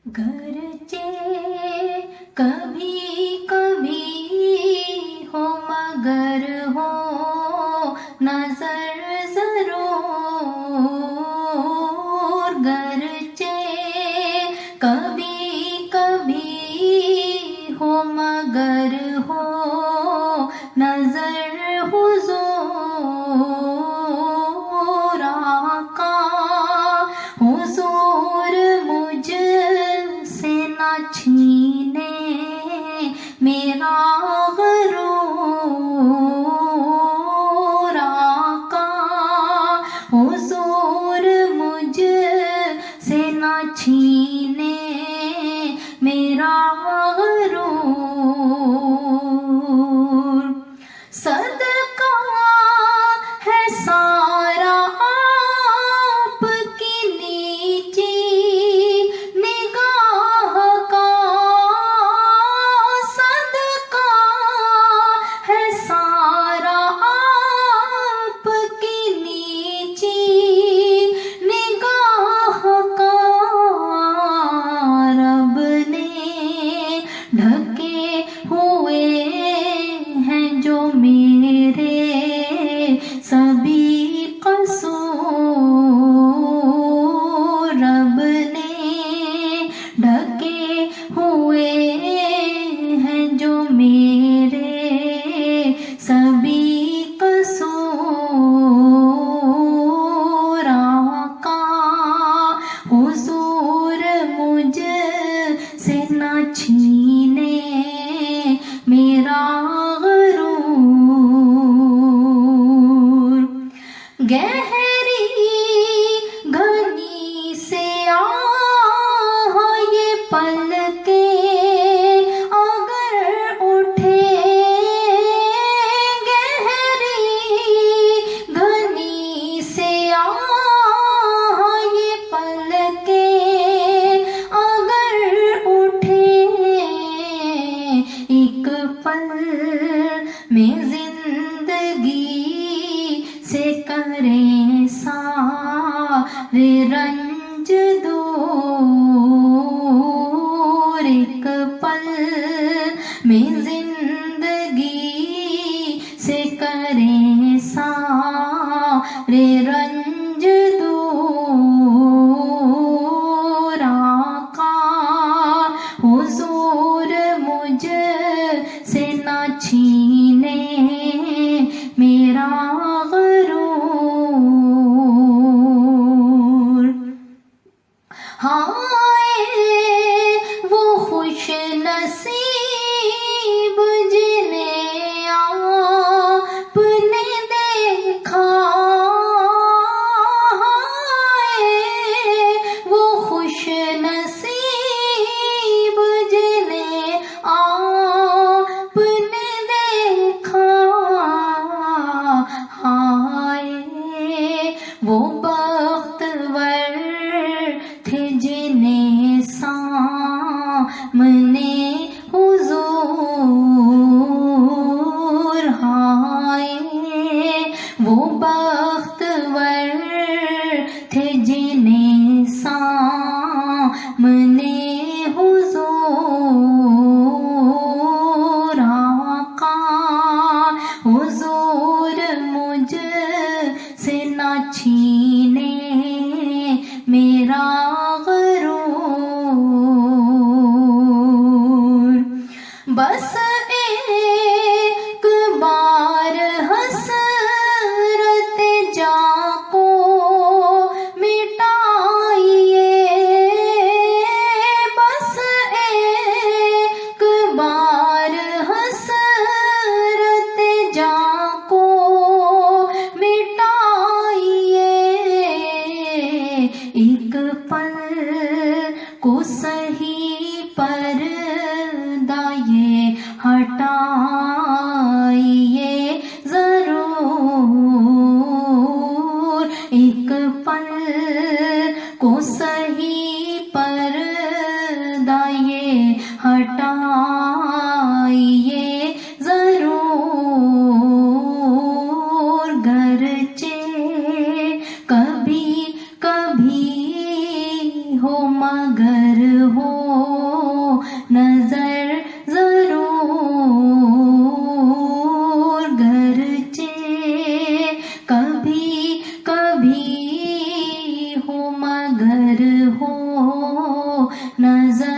घरचे कभी कभी हो मगर हो नजर जरूर। घरचे कभी कभी हो मगर हो नजर हुजूर। आका हुजूर मुझसे ना छीने मेरा गरूर। आका हुजूर मुझसे ना छीने मेरा गरूर। सदका है सारा आपकी नीची निगाह का। सदका है सारा आपकी नीची निगाह का। रब ने ढके हुए हैं जो मेरे सभी कसूर। रब ने ढके हुए हैं जो मेरे सभी कसूर। आका हुजूर मुझसे ना छीने मेरा गरूर। गहरी घनी से आह ये पलकें अगर उठे। गहरी घनी से आह ये पलकें अगर उठे। एक पल में जिंदगी से करें सारे रंज दूर। एक पल में जिंदगी से करें सारे रंज दूर। आका हुजूर मुझसे ना छीने मेरा गरूर। हाय वो खुश नसीब जिन्हें आपने देखा। हाय वो खुश नसीब जिन्हें आपने देखा। हाय वो बख्तवर थे जिन्हें सामने हुजूर। हाय वो बख्तवर थे जिन्हें सामने हुजूर। आका हुजूर मुझसे ना छीने मेरा गरूर। बस एक बार हसरत जाको मिटाइए। बस एक बार हसरत जाको नजर